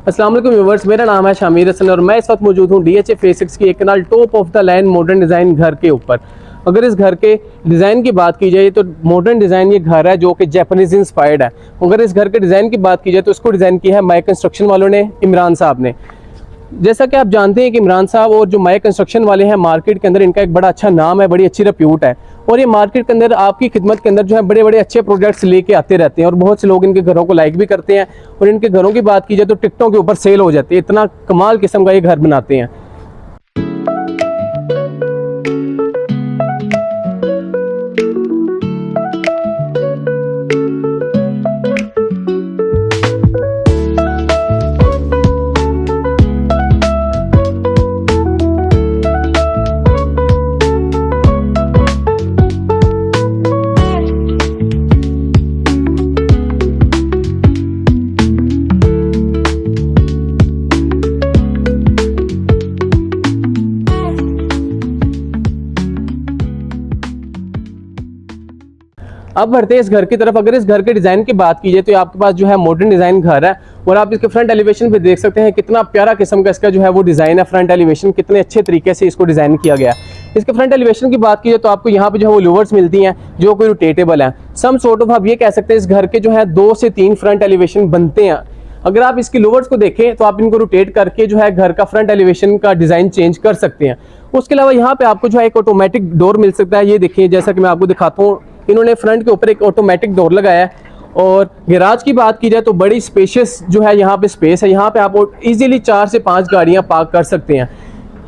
अस्सलाम वालेकुम व्यूअर्स, मेरा नाम है शामिर हसन और मैं इस वक्त मौजूद हूँ DHA फेज 6 की एक kanal top of the line modern design घर के ऊपर। अगर इस घर के डिज़ाइन की बात की जाए तो मॉडर्न डिज़ाइन ये घर है जो कि जापानीज़ इंस्पायर्ड है। अगर इस घर के डिज़ाइन की बात की जाए तो इसको डिज़ाइन किया है माई कंस्ट्रक्शन वालों ने, इमरान साहब ने। जैसा कि आप जानते हैं कि इमरान साहब और जो माई कंस्ट्रक्शन वाले हैं मार्केट के अंदर इनका एक बड़ा अच्छा नाम है, बड़ी अच्छी रिप्यूट है और ये मार्केट के अंदर आपकी खिदमत के अंदर जो है बड़े बड़े अच्छे प्रोजेक्ट्स लेके आते रहते हैं और बहुत से लोग इनके घरों को लाइक भी करते हैं और इनके घरों की बात की जाए तो टिकटों के ऊपर सेल हो जाती है। इतना कमाल किस्म का ये घर बनाते हैं। अब बढ़ते हैं इस घर की तरफ। अगर इस घर के डिज़ाइन की बात की जाए तो आपके पास जो है मॉडर्न डिज़ाइन घर है और आप इसके फ्रंट एलिवेशन पे देख सकते हैं कितना प्यारा किस्म का इसका जो है वो डिज़ाइन है। फ्रंट एलिवेशन कितने अच्छे तरीके से इसको डिज़ाइन किया गया है। इसके फ्रंट एलिवेशन की बात की जाए तो आपको यहाँ पे जो है वो लूवर्स मिलती हैं जो कोई रोटेटेबल है। सम सॉर्ट ऑफ आप ये कह सकते हैं इस घर के जो है 2 से 3 फ्रंट एलिवेशन बनते हैं। अगर आप इसकी लूवर्स को देखें तो आप इनको रोटेट करके जो है घर का फ्रंट एलिवेशन का डिज़ाइन चेंज कर सकते हैं। उसके अलावा यहाँ पे आपको जो है एक ऑटोमेटिक डोर मिल सकता है। ये देखिए, जैसा कि मैं आपको दिखाता हूँ, इन्होंने फ्रंट के ऊपर एक ऑटोमेटिक डोर लगाया है। और गैराज की बात की जाए तो बड़ी स्पेशियस जो है यहाँ पे स्पेस है। यहाँ पे आप इजीली 4 से 5 गाड़ियाँ पार्क कर सकते हैं।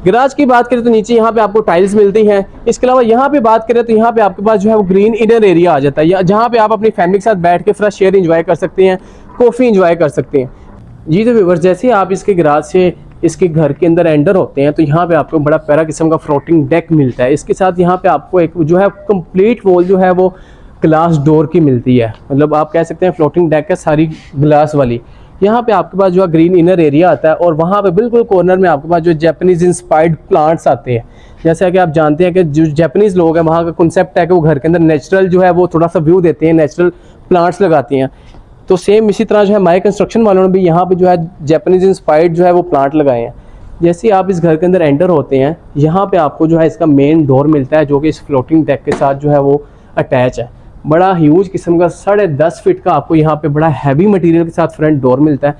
गैराज की बात करें तो नीचे यहाँ पे आपको टाइल्स मिलती हैं। इसके अलावा यहाँ पे बात करें तो यहाँ पे आपके पास जो है वो ग्रीन इनर एरिया आ जाता है जहाँ पे आप अपनी फैमिली के साथ बैठ के फ्रेश एयर इंजॉय कर सकते हैं, कॉफ़ी इंजॉय कर सकते हैं। जी तो व्यूअर्स, जैसे आप इसके गैराज से इसके घर के अंदर एंटर होते हैं तो यहाँ पे आपको बड़ा प्यारा किस्म का फ्लोटिंग डेक मिलता है। इसके साथ यहाँ पे आपको एक जो है कंप्लीट वॉल जो है वो ग्लास डोर की मिलती है। मतलब आप कह सकते हैं फ्लोटिंग डेक है सारी ग्लास वाली। यहाँ पे आपके पास जो है ग्रीन इनर एरिया आता है और वहाँ पे बिल्कुल कॉर्नर में आपके पास जो जापानीज इंस्पायर्ड प्लांट्स आते हैं। जैसा कि आप जानते हैं कि जो जापानीज लोग हैं वहाँ का कॉन्सेप्ट है कि वो घर के अंदर नेचुरल जो है वो थोड़ा सा व्यू देते हैं, नेचुरल प्लांट्स लगाते हैं। तो सेम इसी तरह जो है माई कंस्ट्रक्शन वालों ने भी यहाँ पे जो है जापानीज इंस्पायर्ड जो है वो प्लांट लगाए हैं। जैसे आप इस घर के अंदर एंटर होते हैं यहाँ पे आपको जो है इसका मेन डोर मिलता है जो कि इस फ्लोटिंग डेक के साथ जो है वो अटैच है। बड़ा ह्यूज किस्म का 10.5 फीट का आपको यहाँ पे बड़ा हैवी मटेरियल के साथ फ्रंट डोर मिलता है।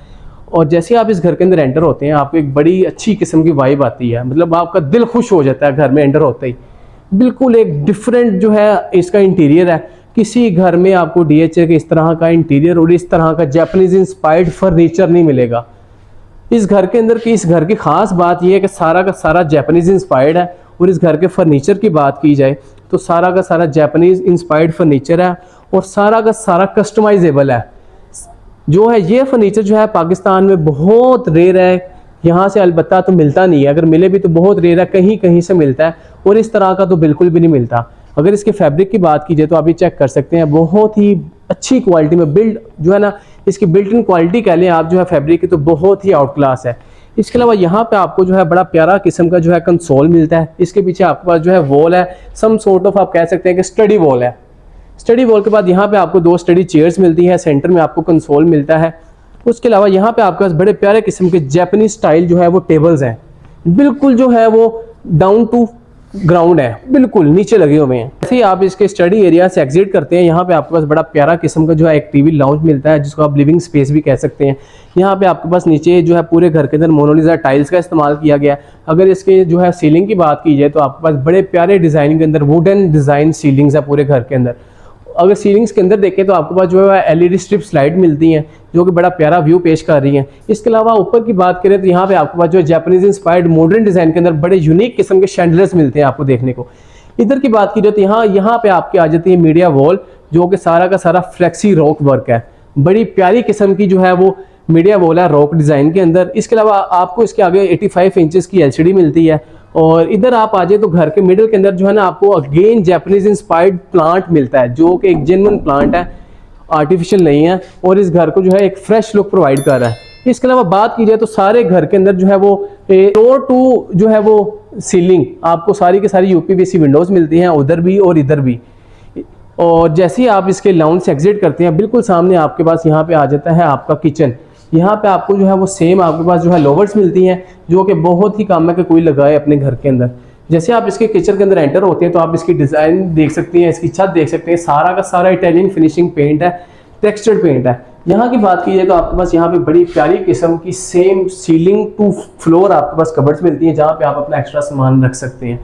और जैसे आप इस घर के अंदर एंटर होते हैं आपको एक बड़ी अच्छी किस्म की वाइब आती है। मतलब आपका दिल खुश हो जाता है घर में एंटर होते ही। बिल्कुल एक डिफरेंट जो है इसका इंटीरियर है। किसी घर में आपको DHA के इस तरह का इंटीरियर और इस तरह का जापानीज इंस्पायर्ड फर्नीचर नहीं मिलेगा। इस घर के अंदर की इस घर की खास बात यह है कि सारा का सारा जापानीज इंस्पायर्ड है। और इस घर के फर्नीचर की बात की जाए तो सारा का सारा जापानीज इंस्पायर्ड फर्नीचर है और सारा का सारा कस्टमाइजेबल है। जो है ये फर्नीचर जो है पाकिस्तान में बहुत रेयर है। यहाँ से अलबत्ता तो मिलता नहीं है, अगर मिले भी तो बहुत रेयर है, कहीं कहीं से मिलता है और इस तरह का तो बिल्कुल भी नहीं मिलता। अगर इसके फैब्रिक की बात की जाए तो आप ये चेक कर सकते हैं, बहुत ही अच्छी क्वालिटी में बिल्ड जो है ना, इसकी बिल्ट इन क्वालिटी कह लें आप जो है फैब्रिक की, तो बहुत ही आउट क्लास है। इसके अलावा यहाँ पे आपको जो है बड़ा प्यारा किस्म का जो है कंसोल मिलता है। इसके पीछे आपके पास जो है वॉल है, सम सॉर्ट ऑफ आप कह सकते हैं कि स्टडी वॉल है। स्टडी वॉल के बाद यहाँ पे आपको 2 स्टडी चेयर्स मिलती है, सेंटर में आपको कंसोल मिलता है। उसके अलावा यहाँ पे आपके पास बड़े प्यारे किस्म के जापानीज स्टाइल जो है वो टेबल्स हैं। बिल्कुल जो है वो डाउन टू ग्राउंड है, बिल्कुल नीचे लगे हुए हैं। जैसे ही आप इसके स्टडी एरिया से एग्जिट करते हैं यहाँ पे आपके पास बड़ा प्यारा किस्म का जो है एक टीवी लाउंज मिलता है जिसको आप लिविंग स्पेस भी कह सकते हैं। यहाँ पे आपके पास नीचे जो है पूरे घर के अंदर मोनालिसा टाइल्स का इस्तेमाल किया गया है। अगर इसके जो है सीलिंग की बात की जाए तो आपके पास बड़े प्यारे डिज़ाइन के अंदर वुडन डिज़ाइन सीलिंग्स है पूरे घर के अंदर। अगर सीलिंग्स के अंदर देखें तो आपके पास जो है LED स्ट्रिप लाइट मिलती हैं जो कि बड़ा प्यारा व्यू पेश कर रही हैं। इसके अलावा ऊपर की बात करें तो यहाँ पे आपके पास जो जापानीज इंस्पायर्ड मॉडर्न डिज़ाइन के अंदर बड़े यूनिक किस्म के शैंडलर्स मिलते हैं आपको देखने को। इधर की बात की जाए तो यहाँ पे आपके आ जाती है मीडिया वॉल जो कि सारा का सारा फ्लेक्सी रॉक वर्क है। बड़ी प्यारी किस्म की जो है वो मीडिया वॉल है रॉक डिज़ाइन के अंदर। इसके अलावा आपको इसके आगे 85 इंचेस की LCD मिलती है। और इधर आप आ जाए तो घर के मिडिल के अंदर जो है ना आपको अगेन जापानीज इंस्पायर्ड प्लांट मिलता है जो कि एक जेन्युइन प्लांट है, आर्टिफिशियल नहीं है और इस घर को जो है एक फ्रेश लुक प्रोवाइड कर रहा है। इसके अलावा बात की जाए तो सारे घर के अंदर जो है वो फ्लोर टू जो है वो सीलिंग आपको सारी की सारी UPVC विंडोज मिलती हैं, उधर भी और इधर भी। और जैसे ही आप इसके लाउंज से एग्जिट करते हैं बिल्कुल सामने आपके पास यहाँ पे आ जाता है आपका किचन। यहाँ पे आपको जो है वो सेम आपके पास जो है लोवर्स मिलती हैं, जो कि बहुत ही काम है कि कोई लगाए अपने घर के अंदर। जैसे आप इसके किचन के अंदर एंटर होते हैं तो आप इसकी डिज़ाइन देख सकते हैं, इसकी छत देख सकते हैं, सारा का सारा इटालियन फिनिशिंग पेंट है, टेक्सचर्ड पेंट है। यहाँ की बात की जाए तो आपके पास यहाँ पे बड़ी प्यारी किस्म की सेम सीलिंग टू फ्लोर आपके पास कबर्ड्स मिलती हैं, जहाँ पे आप अपना एक्स्ट्रा सामान रख सकते हैं।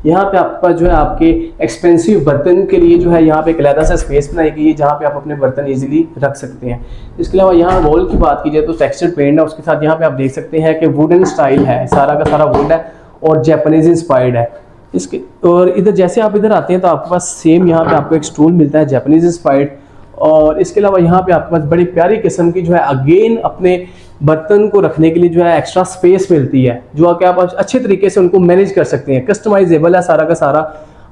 यहाँ पे आपके पास जो है आपके एक्सपेंसिव बर्तन के लिए जो है यहाँ पे एक अलग सा स्पेस बनाई गई है, जहाँ पे आप अपने बर्तन इजीली रख सकते हैं। इसके अलावा यहाँ वॉल की बात की जाए तो टेक्सचर पेंट है, उसके साथ यहाँ पे आप देख सकते हैं कि वुडन स्टाइल है, सारा का सारा वुड है और जापानीज इंस्पायर्ड है। इसके और इधर जैसे आप इधर आते हैं तो आपके पास सेम यहाँ पे आपको एक स्टूल मिलता है जापानीज इंस्पायर्ड। और इसके अलावा यहाँ पे आपके पास बड़ी प्यारी किस्म की जो है अगेन अपने बर्तन को रखने के लिए जो है एक्स्ट्रा स्पेस मिलती है, जो कि आप अच्छे तरीके से उनको मैनेज कर सकते हैं। कस्टमाइजेबल है सारा का सारा,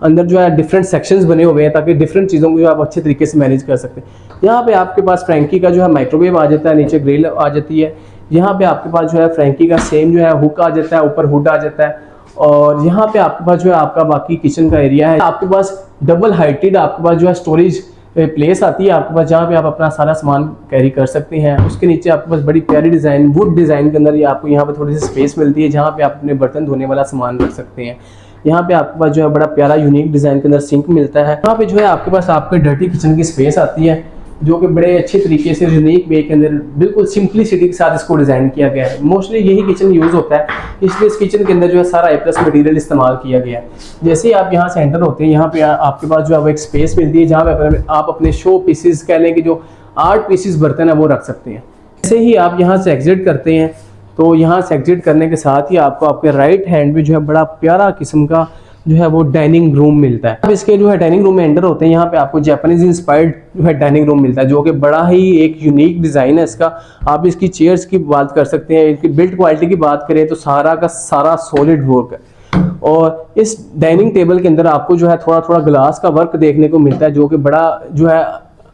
अंदर जो है डिफरेंट सेक्शंस बने हुए हैं ताकि डिफरेंट चीज़ों को जो आप अच्छे तरीके से मैनेज कर सकते हैं। यहाँ पे आपके पास फ्रैंकी का जो है माइक्रोवेव आ जाता है, नीचे ग्रिल आ जाती है। यहाँ पे आपके पास जो है फ्रैंकी का सेम जो है हुक आ जाता है, ऊपर हुड आ जाता है। और यहाँ पे आपके पास जो है आपका बाकी किचन का एरिया है, आपके पास डबल हाइटेड आपके पास जो है स्टोरेज प्लेस आती है आपके पास, जहाँ पे आप अपना सारा सामान कैरी कर सकते हैं। उसके नीचे आपके पास बड़ी प्यारी डिज़ाइन वुड डिज़ाइन के अंदर ये आपको यहाँ पे थोड़ी सी स्पेस मिलती है, जहाँ पे आप अपने बर्तन धोने वाला सामान रख सकते हैं। यहाँ पे आपके पास जो है बड़ा प्यारा यूनिक डिज़ाइन के अंदर सिंक मिलता है। यहाँ पे जो है आपके पास आपके डर्टी किचन की स्पेस आती है, जो कि बड़े अच्छे तरीके से यूनिक वे के अंदर बिल्कुल सिंपलिसिटी के साथ इसको डिज़ाइन किया गया है। मोस्टली यही किचन यूज़ होता है, इसलिए इस किचन के अंदर जो है सारा A+ मटेरियल इस्तेमाल किया गया है। जैसे ही आप यहाँ से एंटर होते हैं, यहाँ पे आपके पास जो है वो एक स्पेस मिलती है, जहाँ पे आप अपने शो पीसेस कह लें कि जो आर्ट पीसेस बर्तन है वो रख सकते हैं। जैसे ही आप यहाँ से एग्जिट करते हैं तो यहाँ से एग्जिट करने के साथ ही आपको आपके राइट हैंड में जो है बड़ा प्यारा किस्म का जो है वो डाइनिंग रूम मिलता है। अब इसके जो है डाइनिंग रूम में एंटर होते हैं, यहाँ पे आपको जापानीज इंस्पायर्ड जो है डाइनिंग रूम मिलता है, जो कि बड़ा ही एक यूनिक डिज़ाइन है इसका। आप इसकी चेयर्स की बात कर सकते हैं, इसकी बिल्ड क्वालिटी की बात करें तो सारा का सारा सॉलिड वर्क है। और इस डाइनिंग टेबल के अंदर आपको जो है थोड़ा थोड़ा ग्लास का वर्क देखने को मिलता है, जो कि बड़ा जो है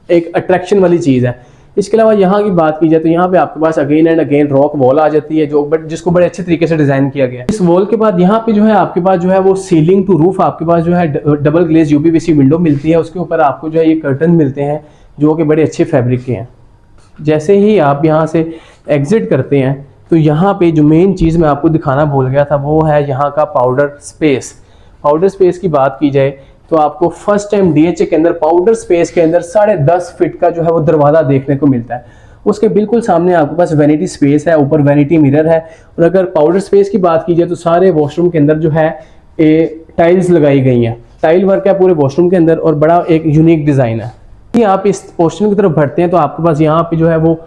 एक अट्रैक्शन वाली चीज़ है। इसके अलावा यहाँ की बात की जाए तो यहाँ पे आपके पास again and again rock wall आ जाती है, जिसको बड़े अच्छे तरीके से डिजाइन किया गया है। इस वॉल के बाद यहाँ पे जो है आपके पास जो है वो सीलिंग टू रूफ आपके पास जो है डबल ग्लेज UPVC विंडो मिलती है। उसके ऊपर आपको जो है ये कर्टन मिलते हैं, जो कि बड़े अच्छे फैब्रिक के हैं। जैसे ही आप यहाँ से एग्जिट करते हैं तो यहाँ पे जो मेन चीज़ मैं आपको दिखाना भूल गया था वो है यहाँ का पाउडर स्पेस। पाउडर स्पेस की बात की जाए तो आपको फर्स्ट टाइम DHA के अंदर पाउडर स्पेस के अंदर 10.5 फीट का जो है वो दरवाजा देखने को मिलता है। उसके बिल्कुल सामने आपके पास वैनिटी स्पेस है, ऊपर वैनिटी मिरर है। और अगर पाउडर स्पेस की बात की जाए तो सारे वॉशरूम के अंदर जो है टाइल्स लगाई गई हैं, टाइल वर्क है पूरे वॉशरूम के अंदर और बड़ा एक यूनिक डिज़ाइन है। आप इस पोर्शन की तरफ बढ़ते हैं तो आपके पास यहाँ पे जो है वो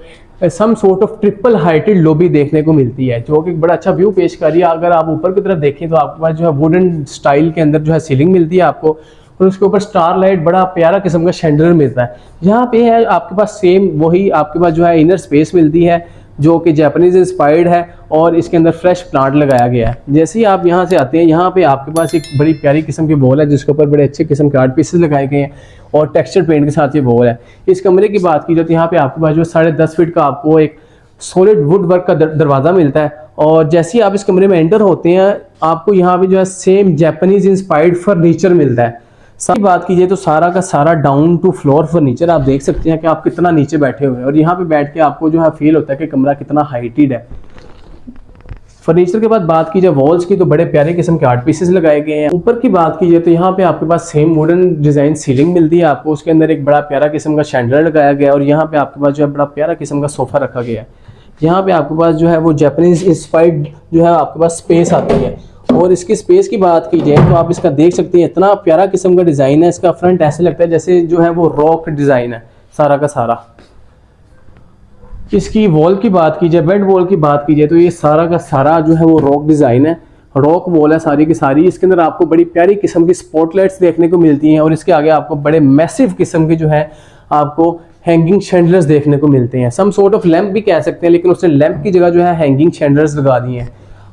some sort of triple heighted lobby देखने को मिलती है, जो कि बड़ा अच्छा व्यू पेश कर रही है। अगर आप ऊपर की तरफ देखें तो आपके पास जो है वुडन स्टाइल के अंदर जो है सीलिंग मिलती है आपको, और उसके ऊपर स्टार लाइट बड़ा प्यारा किस्म का शैंडलर मिलता है। यहाँ पे है आपके पास सेम वही आपके पास जो है इनर स्पेस मिलती है, जो कि जापानीज इंस्पायर्ड है और इसके अंदर फ्रेश प्लांट लगाया गया है। जैसे ही आप यहाँ से आते हैं, यहाँ पे आपके पास एक बड़ी प्यारी किस्म की वॉल है, जिसके ऊपर बड़े अच्छे किस्म के आर्ट पीसेस लगाए गए हैं और टेक्सचर पेंट के साथ ये वॉल है। इस कमरे की बात की जाए तो यहाँ पे आपके पास जो 10.5 फीट का आपको एक सॉलिड वुड वर्क का दरवाजा मिलता है। और जैसे ही आप इस कमरे में एंटर होते हैं, आपको यहाँ पे जो है सेम जापानीज इंस्पायर्ड फर्नीचर मिलता है। सारी बात कीजिए तो सारा का सारा डाउन टू फ्लोर फर्नीचर आप देख सकते हैं कि आप कितना नीचे बैठे हुए हैं, और यहाँ पे बैठ के आपको जो है फील होता है कि कमरा कितना हाइटेड है। फर्नीचर के बाद बात की जाए वॉल्स की तो बड़े प्यारे किस्म के आर्ट पीसेस लगाए गए हैं। ऊपर की बात की जाए तो यहाँ पे आपके पास सेम वुडन डिजाइन सीलिंग मिलती है आपको, उसके अंदर एक बड़ा प्यारा किस्म का शैंडलर लगाया गया है और यहाँ पे आपके पास जो है बड़ा प्यारा किस्म का सोफा रखा गया है। यहाँ पे आपके पास जो है वो जापानीज इंस्पायर्ड जो है आपके पास स्पेस आती है। और इसकी स्पेस की बात की जाए तो आप इसका देख सकते हैं, इतना प्यारा किस्म का डिज़ाइन है। इसका फ्रंट ऐसे लगता है जैसे जो है वो रॉक डिज़ाइन है सारा का सारा। इसकी वॉल की बात की जाए, बेड वॉल की बात की जाए तो ये सारा का सारा जो है वो रॉक डिज़ाइन है, रॉक वॉल है सारी की सारी। इसके अंदर आपको बड़ी प्यारी किस्म की स्पॉटलाइट्स देखने को मिलती हैं और इसके आगे आपको बड़े मैसिव किस्म के जो है आपको हैंगिंग शैंडलर्स देखने को मिलते हैं। सम सॉर्ट ऑफ लैंप भी कह सकते हैं, लेकिन उसने लैंप की जगह जो है हैंगिंग शैंडलर्स लगा दिए हैं।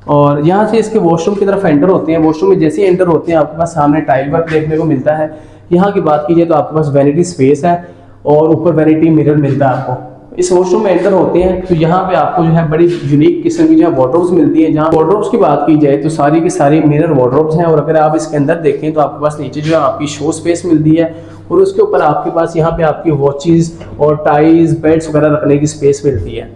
और यहाँ से इसके वॉशरूम की तरफ एंटर होते हैं। वॉशरूम में जैसे ही एंटर होते हैं आपके पास सामने टाइल वर्क देखने को मिलता है। यहाँ की बात की जाए तो आपके पास वैनिटी स्पेस है और ऊपर वैनिटी मिरर मिलता है आपको। इस वॉशरूम में एंटर होते हैं तो यहाँ पे आपको जो है बड़ी यूनिक किस्म की जो है वार्डरोब्स मिलती है। जहाँ वार्डरोब्स की बात की जाए तो सारी की सारी मिरर वार्डरोब्स हैं, और अगर आप इसके अंदर देखें तो आपके पास नीचे जो है आपकी शो स्पेस मिलती है और उसके ऊपर आपके पास यहाँ पे आपकी वॉचेस और टाइज बेल्ट्स वगैरह रखने की स्पेस मिलती है।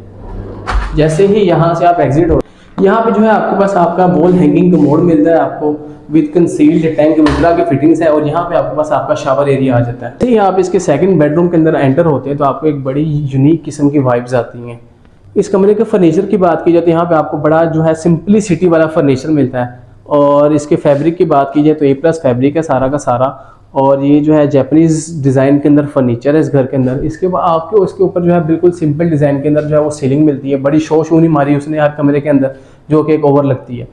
जैसे ही यहाँ से आप एग्जिट हो, यहाँ पे जो है आपके पास आपका वॉल हैंगिंग कमोड मिलता है आपको विद कंसील्ड टैंक मित्रा की फिटिंग्स है, और यहाँ पे आपके पास आपका शावर एरिया आ जाता है। जैसे ही आप इसके सेकंड बेडरूम के अंदर एंटर होते हैं तो आपको एक बड़ी यूनिक किस्म की वाइब्स आती हैं। इस कमरे के फर्नीचर की बात की जाए तो यहाँ पे आपको बड़ा जो है सिंपलिसिटी वाला फर्नीचर मिलता है, और इसके फैब्रिक की बात की जाए तो A+ फैब्रिक है सारा का सारा, और ये जो है जापानीज डिज़ाइन के अंदर फर्नीचर है इस घर के अंदर। इसके बाद आपको उसके ऊपर जो है बिल्कुल सिंपल डिज़ाइन के अंदर जो है वो सीलिंग मिलती है, बड़ी शो शूनी मारी उसने हर कमरे के अंदर जो कि एक ओवर लगती है।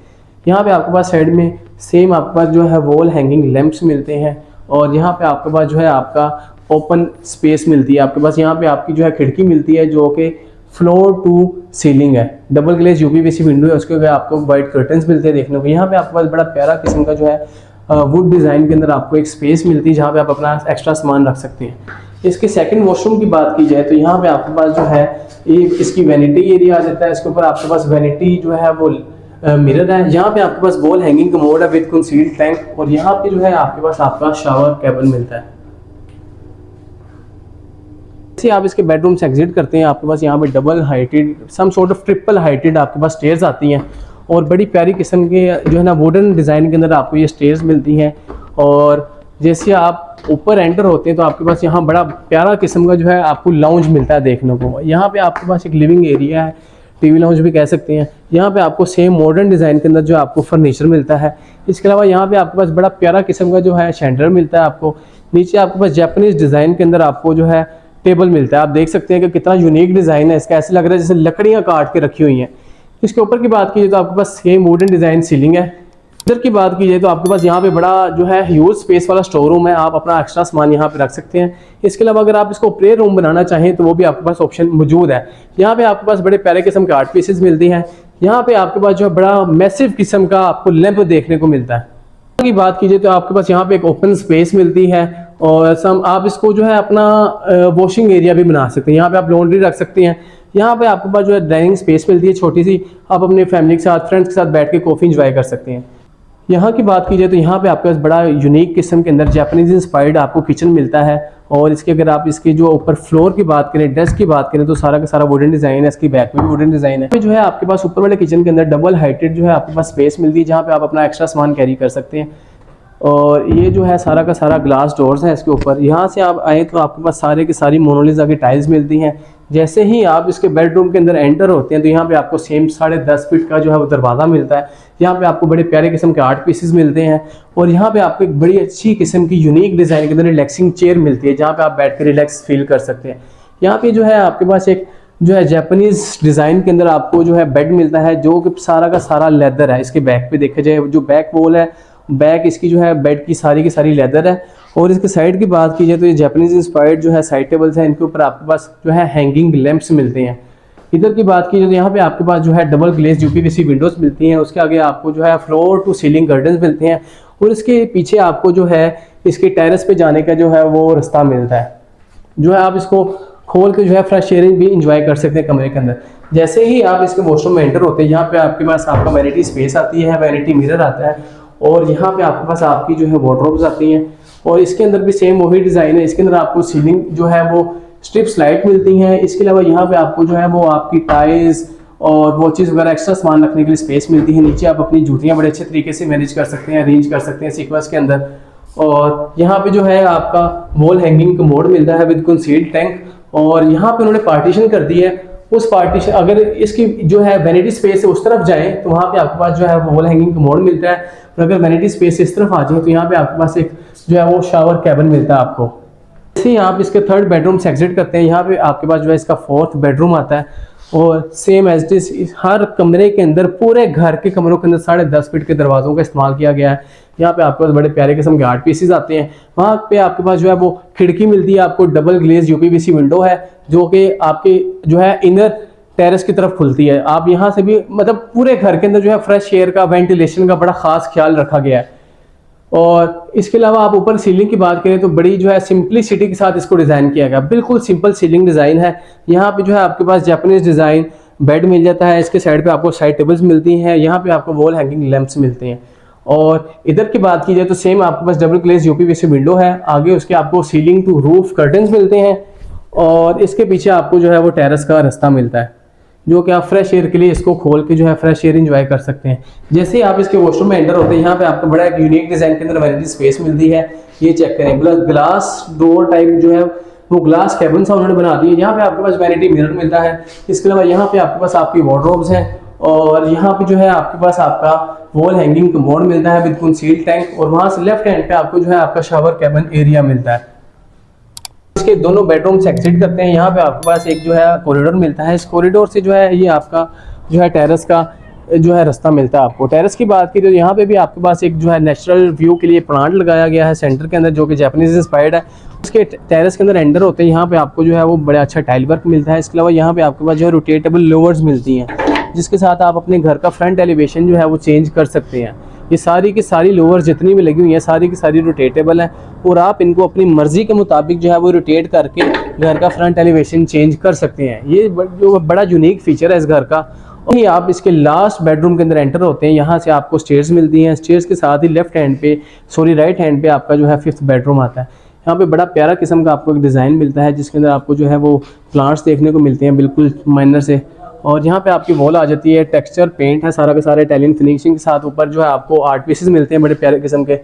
यहाँ पे आपके पास साइड में सेम आपके पास जो है वॉल हैंगिंग लैंप्स मिलते हैं, और यहाँ पे आपके पास जो है आपका ओपन स्पेस मिलती है। आपके पास यहाँ पे आपकी जो है खिड़की मिलती है जो कि फ्लोर टू सीलिंग है, डबल ग्लेज UPVC विंडो है, उसके आपको वाइट कर्टन्स मिलते हैं देखने को। यहाँ पे आपके पास बड़ा प्यारा किस्म का जो है वुड डिज़ाइन के अंदर आपको एक स्पेस मिलती है जहाँ पे आप अपना एक्स्ट्रा सामान रख सकते हैं। इसके सेकंड वॉशरूम की बात की जाए तो यहाँ पे आपके पास जो है एक इसकी वैनिटी एरिया आ जाता है। इसके ऊपर आपके पास वैनिटी जो है वो मिरर है। यहाँ पे आपके पास वॉल हैंगिंग कमोड है विद कंसील्ड टैंक, और यहाँ पे जो है आपके पास आपका शावर कैबिन मिलता है। आप इसके बेडरूम से एग्जिट करते हैं, आपके पास यहाँ पे double heighted some sort of triple heighted आपके पास स्टेयर्स आती हैं, और बड़ी प्यारी किस्म के जो है ना वुडन डिज़ाइन के अंदर आपको ये स्टेयर्स मिलती हैं। और जैसे आप ऊपर एंटर होते हैं तो आपके पास यहाँ बड़ा प्यारा किस्म का जो है आपको लाउंज मिलता है देखने को। यहाँ पे आपके पास एक लिविंग एरिया है, TV लाउंज भी कह सकते हैं। यहाँ पे आपको सेम मॉडर्न डिज़ाइन के अंदर जो आपको फर्नीचर मिलता है। इसके अलावा यहाँ पे आपके पास बड़ा प्यारा किस्म का जो है शैंडलर मिलता है आपको। नीचे आपके पास जापानीज डिज़ाइन के अंदर आपको जो है टेबल मिलता है। आप देख सकते हैं कि कितना यूनिक डिज़ाइन है इसका, ऐसे लग रहा है जैसे लकड़ियाँ काट के रखी हुई हैं। इसके ऊपर की बात कीजिए तो आपके पास सेम वुडन डिज़ाइन सीलिंग है। इधर की बात कीजिए तो आपके पास यहाँ पे बड़ा जो है ह्यूज स्पेस वाला स्टोर रूम है, आप अपना एक्स्ट्रा सामान यहाँ पे रख सकते हैं। इसके अलावा अगर आप इसको प्रे रूम बनाना चाहें तो वो भी आपके पास ऑप्शन मौजूद है। यहाँ पे आपके पास बड़े प्यारे किस्म के आर्ट पीसेस मिलती हैं। यहाँ पे आपके पास जो है बड़ा मैसिव किस्म का आपको लैंप देखने को मिलता है। की बात कीजिए तो आपके पास यहाँ पे एक ओपन स्पेस मिलती है, और आप इसको जो है अपना वॉशिंग एरिया भी बना सकते हैं। यहाँ पे आप लॉन्ड्री रख सकते हैं। यहाँ पे आपके पास जो है डाइनिंग स्पेस मिलती है छोटी सी, आप अपने फैमिली के साथ फ्रेंड्स के साथ बैठ के कॉफ़ी इंजॉय कर सकते हैं। यहाँ की बात की जाए तो यहाँ पे आपके पास बड़ा यूनिक किस्म के अंदर जापानीज इंस्पायर्ड आपको किचन मिलता है, और इसके अगर आप इसके जो ऊपर फ्लोर की बात करें, डेस्क की बात करें तो सारा का सारा वुडन डिज़ाइन है। इसकी बैक में भी वुडन डिज़ाइन है। जो है आपके पास ऊपर वाले किचन के अंदर डबल हाइटेड जो है आपके पास स्पेस मिलती है जहाँ पे आप अपना एक्स्ट्रा सामान कैरी कर सकते हैं। और ये जो है सारा का सारा ग्लास डोर्स हैं इसके ऊपर। यहाँ से आप आए तो आपके पास सारे की सारी मोनालिसा की टाइल्स मिलती हैं। जैसे ही आप इसके बेडरूम के अंदर एंटर होते हैं तो यहाँ पे आपको सेम 10.5 फीट का जो है वो दरवाज़ा मिलता है। यहाँ पे आपको बड़े प्यारे किस्म के आर्ट पीसेस मिलते हैं, और यहाँ पे आपको एक बड़ी अच्छी किस्म की यूनिक डिज़ाइन के अंदर रिलैक्सिंग चेयर मिलती है जहाँ पे आप बैठ कर रिलैक्स फील कर सकते हैं। यहाँ पे जो है आपके पास एक जो है जापानीज डिज़ाइन के अंदर आपको जो है बेड मिलता है जो कि सारा का सारा लेदर है। इसके बैक पे देखा जाए जो बैक वॉल है, बैक इसकी जो है बेड की सारी लेदर है। और इसके साइड की बात की जाए तो ये जापानीज इंस्पायर्ड जो है साइड टेबल्स हैं, इनके ऊपर आपके पास जो है हैंगिंग लैंप्स मिलते हैं। इधर की बात की जाए तो यहाँ पे आपके पास जो है डबल ग्लेज UPVC विंडोज मिलती हैं। उसके आगे आपको जो है फ्लोर टू सीलिंग कर्टन्स मिलते हैं, और इसके पीछे आपको जो है इसके टेरेस पे जाने का जो है वो रास्ता मिलता है, जो है आप इसको खोल के जो है फ्रेश एयर भी इंजॉय कर सकते हैं कमरे के अंदर। जैसे ही आप इसके वॉशरूम में एंटर होते हैं यहाँ पे आपके पास आपका वैनिटी स्पेस आती है, वैनिटी मिरर आता है, और यहाँ पे आपके पास आपकी जो है वार्डरोब्स आती हैं, और इसके अंदर भी सेम वही डिज़ाइन है। इसके अंदर आपको सीलिंग जो है वो स्ट्रिप्स लाइट मिलती हैं। इसके अलावा यहाँ पे आपको जो है वो आपकी टाइल्स और वॉचेस वगैरह एक्स्ट्रा सामान रखने के लिए स्पेस मिलती है। नीचे आप अपनी जूतियाँ बड़े अच्छे तरीके से मैनेज कर सकते हैं, अरेंज कर सकते हैं सीक्वेंस के अंदर। और यहाँ पे जो है आपका वॉल हैंगिंग कमोड मिलता है विद कंसील्ड टैंक, और यहाँ पे उन्होंने पार्टीशन कर दी है। उस पार्टीशन अगर इसकी जो है वैनिटी स्पेस है उस तरफ जाए तो वहाँ पे आपके पास जो है वॉल हैंगिंग कमोड मिलता है, और अगर वैनिटी स्पेस इस तरफ आ जाए तो यहाँ पे आपके पास एक जो है वो शावर कैबिन मिलता है आपको। जैसे ही आप इसके थर्ड बेडरूम से एग्जिट करते हैं यहाँ पे आपके पास जो है इसका फोर्थ बेडरूम आता है, और सेम एज इट इज हर कमरे के अंदर पूरे घर के कमरों के अंदर 10.5 फीट के दरवाज़ों का इस्तेमाल किया गया है। यहाँ पे आपके पास बड़े प्यारे किस्म के आर्ट पीसेस आते हैं। वहाँ पे आपके पास जो है वो खिड़की मिलती है, आपको डबल ग्लेज UPVC विंडो है जो कि आपके जो है इनर टेरेस की तरफ खुलती है। आप यहाँ से भी मतलब पूरे घर के अंदर जो है फ्रेश एयर का, वेंटिलेशन का बड़ा खास ख्याल रखा गया है। और इसके अलावा आप ऊपर सीलिंग की बात करें तो बड़ी जो है सिंपलिसिटी के साथ इसको डिज़ाइन किया गया, बिल्कुल सिंपल सीलिंग डिज़ाइन है। यहाँ पे जो है आपके पास जापानीज डिज़ाइन बेड मिल जाता है, इसके साइड पे आपको साइड टेबल्स मिलती हैं, यहाँ पे आपको वॉल हैंगिंग लैंप्स मिलते हैं। और इधर की बात की जाए तो सेम आपके पास डबल ग्लेज UPVC विंडो है, आगे उसके आपको सीलिंग टू रूफ कर्टन्स मिलते हैं, और इसके पीछे आपको जो है वो टेरेस का रास्ता मिलता है। जो कि आप फ्रेश एयर के लिए इसको खोल के जो है फ्रेश एयर एंजॉय कर सकते हैं। जैसे ही आप इसके वॉशरूम में एंटर होते हैं, यहाँ पे आपको बड़ा एक यूनिक डिजाइन के अंदर वैनिटी स्पेस मिलती है। ये चेक करें, ग्लास डोर टाइप जो है वो ग्लास कैबिन सा उन्होंने बना दिया। यहाँ पे आपके पास वैनिटी मिरर मिलता है। इसके अलावा यहाँ पे आपके पास आपकी वार्डरोब्स हैं और यहाँ पे जो है आपके पास आपका वॉल हैंगिंग कमोड मिलता है विद कंसील टैंक, और वहां से लेफ्ट हैंड पे आपको जो है आपका शावर कैबिन एरिया मिलता है। इसके दोनों बेडरूम से एग्जिट करते हैं, यहाँ पे आपके पास एक जो है कॉरिडोर मिलता है। इस कॉरिडोर से जो है ये आपका जो है टेरेस का जो है रास्ता मिलता है आपको। टेरेस की बात की तो यहाँ पे भी आपके पास एक जो है नेचुरल व्यू के लिए प्लांट लगाया गया है सेंटर के अंदर, जो कि जापानीज इंस्पायर्ड है। उसके टेरेस के अंदर एंटर होते हैं, यहाँ पे आपको जो है वो बड़ा अच्छा टाइल वर्क मिलता है। इसके अलावा यहाँ पे आपके पास जो है रोटेटेबल लोवर्स मिलती हैं, जिसके साथ आप अपने घर का फ्रंट एलिवेशन जो है वो चेंज कर सकते हैं। ये सारी की सारी लोअर जितनी भी लगी हुई हैं सारी की सारी रोटेटेबल हैं, और आप इनको अपनी मर्जी के मुताबिक जो है वो रोटेट करके घर का फ्रंट एलिवेशन चेंज कर सकते हैं। ये जो बड़ा यूनिक फीचर है इस घर का। और आप इसके लास्ट बेडरूम के अंदर एंटर होते हैं, यहाँ से आपको स्टेयर्स मिलती हैं। स्टेयर्स के साथ ही राइट हैंड पे आपका जो है 5th बेडरूम आता है। यहाँ पे बड़ा प्यारा किस्म का आपको एक डिज़ाइन मिलता है, जिसके अंदर आपको जो है वो प्लांट्स देखने को मिलते हैं बिल्कुल माइनर से। और यहाँ पे आपकी वॉल आ जाती है, टेक्सचर पेंट है सारा का सारा इटालियन फिनिशिंग के साथ। ऊपर जो है आपको आर्ट पीसेस मिलते हैं बड़े प्यारे किस्म के।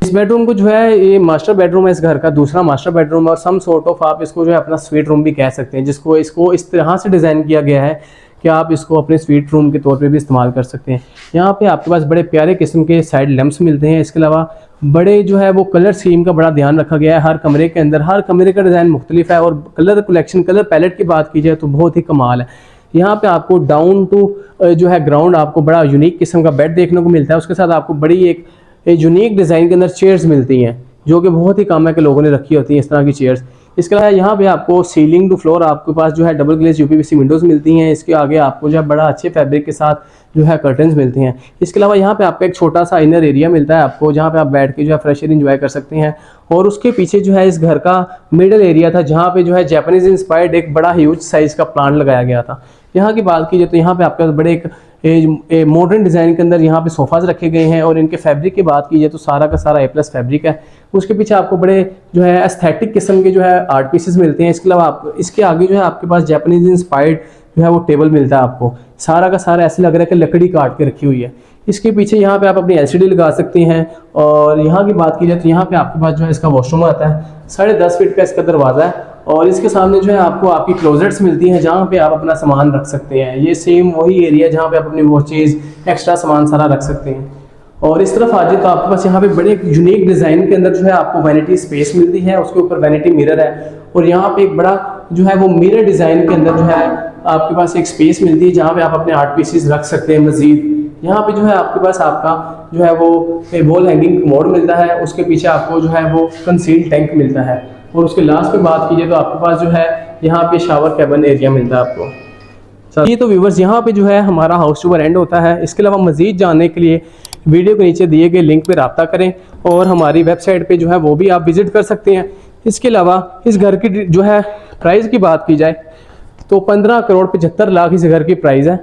इस बेडरूम को जो है ये मास्टर बेडरूम है इस घर का, दूसरा मास्टर बेडरूम है, और सम सॉर्ट ऑफ आप इसको जो है अपना स्वीट रूम भी कह सकते हैं, जिसको इसको इस तरह से डिज़ाइन किया गया है कि आप इसको अपने स्वीट रूम के तौर पे भी इस्तेमाल कर सकते हैं। यहाँ पे आपके पास बड़े प्यारे किस्म के साइड लैंप्स मिलते हैं। इसके अलावा बड़े जो है वो कलर स्कीम का बड़ा ध्यान रखा गया है हर कमरे के अंदर। हर कमरे का डिज़ाइन मुख्तलिफ है, और कलर कलेक्शन, कलर पैलेट की बात की जाए तो बहुत ही कमाल है। यहाँ पे आपको डाउन टू जो है ग्राउंड आपको बड़ा यूनिक किस्म का बेड देखने को मिलता है। उसके साथ आपको बड़ी एक यूनिक डिज़ाइन के अंदर चेयर्स मिलती हैं, जो कि बहुत ही कम है कि लोगों ने रखी होती हैं इस तरह की चेयर्स। इसके अलावा यहाँ पे आपको सीलिंग टू फ्लोर आपके पास जो है डबल ग्लेज यूपीवीसी विंडोज़ मिलती हैं। इसके आगे आपको जो है बड़ा अच्छे फैब्रिक के साथ जो है कर्टन्स मिलते हैं। इसके अलावा यहाँ पे आपका एक छोटा सा इनर एरिया मिलता है आपको, जहाँ पे आप बैठ के जो है फ्रेश एयर इंजॉय कर सकते हैं। और उसके पीछे जो है इस घर का मिडल एरिया था, जहाँ पे जो है जापानीज इंस्पायर्ड एक बड़ा ह्यूज साइज का प्लांट लगाया गया था। यहाँ की बात की जाए तो यहाँ पे आपके पास बड़े एक मॉडर्न डिज़ाइन के अंदर यहाँ पे सोफाज रखे गए हैं, और इनके फैब्रिक की बात की जाए तो सारा का सारा A+ फैब्रिक है। उसके पीछे आपको बड़े जो है एस्थेटिक किस्म के जो है आर्ट पीसेस मिलते हैं। इसके अलावा आप इसके आगे जो है आपके पास जापानीज इंस्पायर्ड जो है वो टेबल मिलता है आपको। सारा का सारा ऐसे लग रहा है कि लकड़ी काट के रखी हुई है। इसके पीछे यहाँ पे आप अपनी LCD लगा सकते हैं। और यहाँ की बात की जाए तो यहाँ पे आपके पास जो है इसका वॉशरूम आता है, 10.5 फीट का इसका दरवाज़ा है, और इसके सामने जो है आपको आपकी क्लोजेट्स मिलती हैं, जहाँ पे आप अपना सामान रख सकते हैं। ये सेम वही एरिया जहाँ पे आप अपनी वो चीज़ एक्स्ट्रा सामान सारा रख सकते हैं। और इस तरफ आ जाए तो आपके पास यहाँ पे बड़े यूनिक डिज़ाइन के अंदर जो है आपको वैनिटी स्पेस मिलती है, उसके ऊपर वैनिटी मिरर है, और यहाँ पे एक बड़ा जो है वो मिरर डिज़ाइन के अंदर जो है आपके पास एक स्पेस मिलती है, जहाँ पे आप अपने आर्ट पीसेस रख सकते हैं। मजीद यहाँ पे जो है आपके पास आपका जो है वो वॉल हैंगिंग कमोड मिलता है, उसके पीछे आपको जो है वो कंसील टैंक मिलता है, और उसके लास्ट पे बात कीजिए तो आपके पास जो है यहाँ पे शावर कैबिन एरिया मिलता है आपको। ये तो व्यूवर्स यहाँ पे जो है हमारा हाउस टूर एंड होता है। इसके अलावा मजीद जानने के लिए वीडियो के नीचे दिए गए लिंक पे रब्ता करें, और हमारी वेबसाइट पे जो है वो भी आप विजिट कर सकते हैं। इसके अलावा इस घर की जो है प्राइस की बात की जाए तो 15 करोड़ 75 लाख इस घर की प्राइस है।